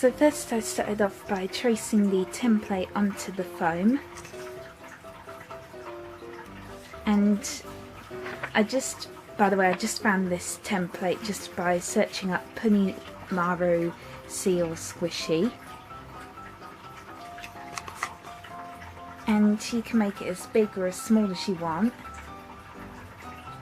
So first I started off by tracing the template onto the foam, and by the way, I just found this template just by searching up Puni Maru seal squishy, and you can make it as big or as small as you want.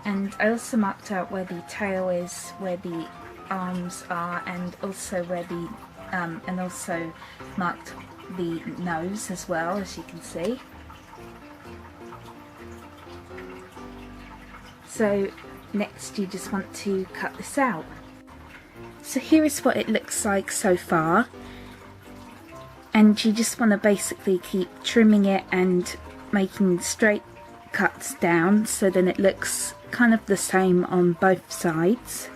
And I also marked out where the tail is, where the arms are, and also where the and also marked the nose as well, as you can see. So next you just want to cut this out. So here is what it looks like so far, and you just want to basically keep trimming it and making straight cuts down, so then it looks kind of the same on both sides.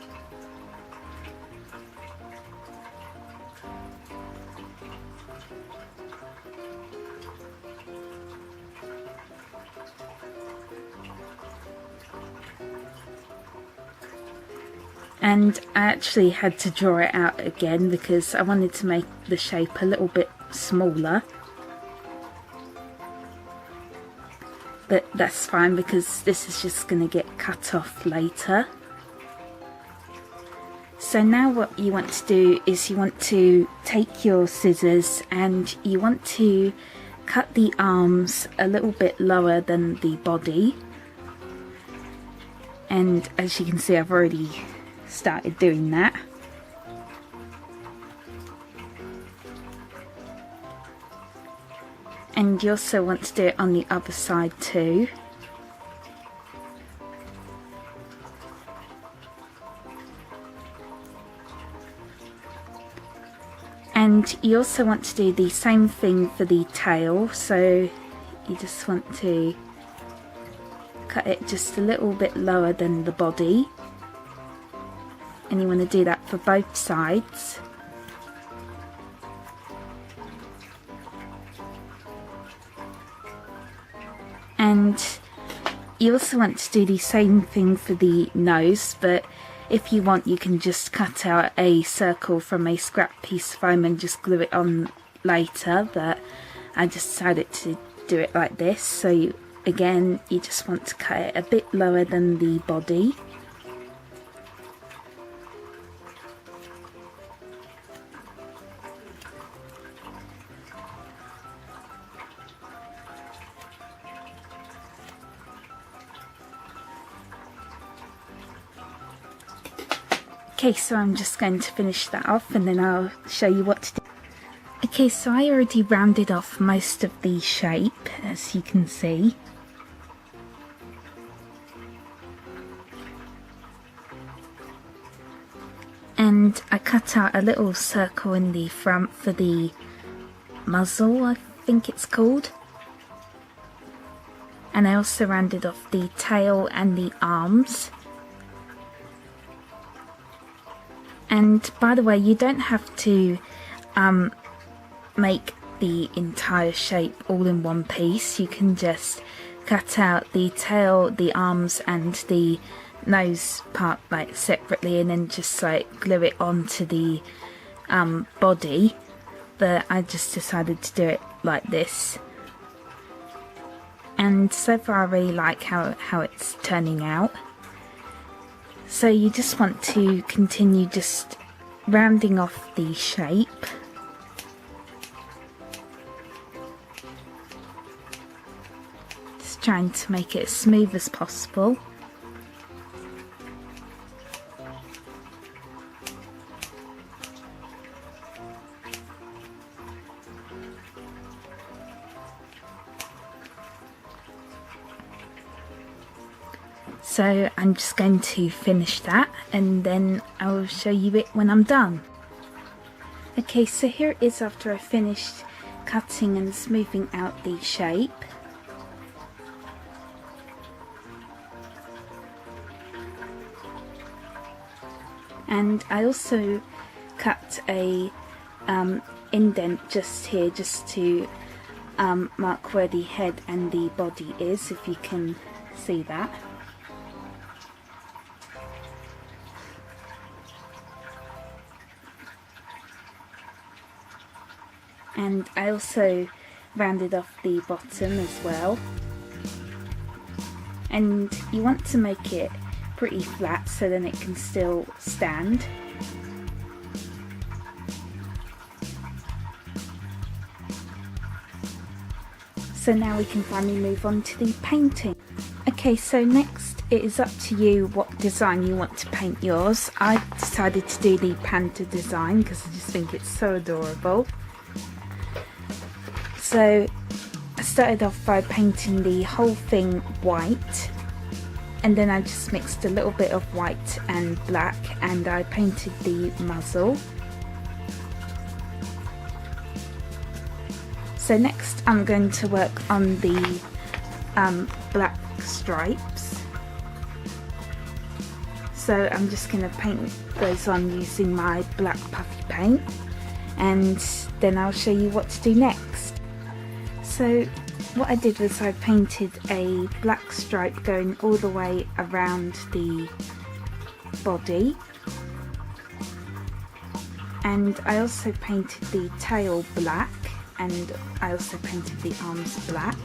And I actually had to draw it out again because I wanted to make the shape a little bit smaller. But that's fine because this is just going to get cut off later. So now what you want to do is you want to take your scissors and you want to cut the arms a little bit lower than the body. And as you can see, I've already started doing that. And you also want to do it on the other side too. And you also want to do the same thing for the tail, so you just want to cut it just a little bit lower than the body. And you want to do that for both sides. And you also want to do the same thing for the nose, but if you want you can just cut out a circle from a scrap piece of foam and just glue it on later, but I just decided to do it like this. So again, you just want to cut it a bit lower than the body. Okay, so I'm just going to finish that off and then I'll show you what to do. Okay, so I already rounded off most of the shape, as you can see. And I cut out a little circle in the front for the muzzle, I think it's called. And I also rounded off the tail and the arms. And by the way, you don't have to make the entire shape all in one piece. You can just cut out the tail, the arms and the nose part like separately and then just like glue it onto the body. But I just decided to do it like this. And so far I really like how it's turning out. So you just want to continue just rounding off the shape. Just trying to make it as smooth as possible. So I'm just going to finish that and then I will show you it when I'm done. Okay, so here it is after I finished cutting and smoothing out the shape. And I also cut a indent just here just to mark where the head and the body is, if you can see that. And I also rounded off the bottom as well. And you want to make it pretty flat so then it can still stand. So now we can finally move on to the painting. Okay, so next it is up to you what design you want to paint yours. I decided to do the panda design because I just think it's so adorable. So I started off by painting the whole thing white, and then I just mixed a little bit of white and black and I painted the muzzle. So next I'm going to work on the black stripes. So I'm just going to paint those on using my black puffy paint, and then I'll show you what to do next. So what I did was I painted a black stripe going all the way around the body, and I also painted the tail black, and I also painted the arms black.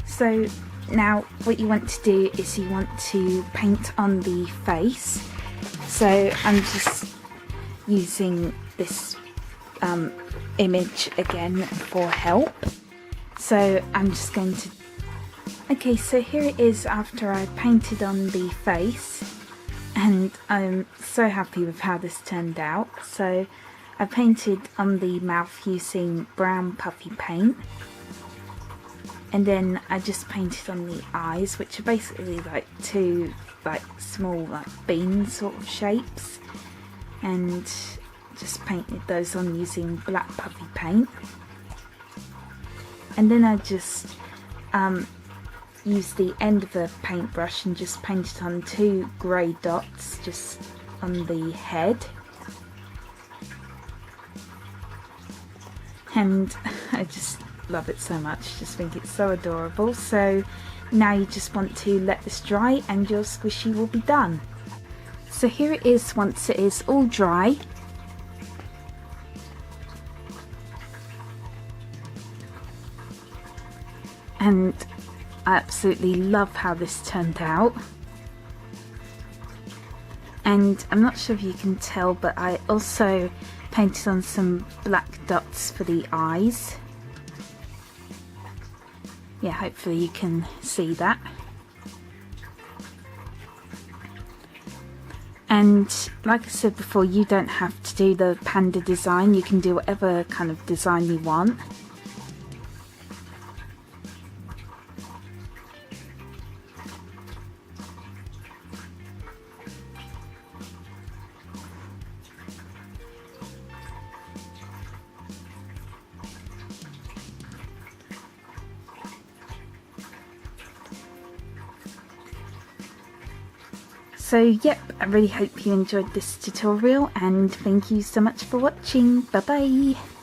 So now what you want to do is you want to paint on the face. So I'm just using this image again for help. So I'm just going to... Okay, so here it is after I painted on the face, and I'm so happy with how this turned out. So I painted on the mouth using brown puffy paint, and then I just painted on the eyes, which are basically like two small bean sort of shapes, and just painted those on using black puffy paint. And then I just used the end of the paintbrush and just painted on two grey dots just on the head, and I just love it so much, just think it's so adorable. So now you just want to let this dry and your squishy will be done. So here it is once it is all dry. And I absolutely love how this turned out. And I'm not sure if you can tell, but I also painted on some black dots for the eyes. Yeah, hopefully you can see that. And like I said before, you don't have to do the panda design, you can do whatever kind of design you want. So yep, I really hope you enjoyed this tutorial, and thank you so much for watching. Bye bye!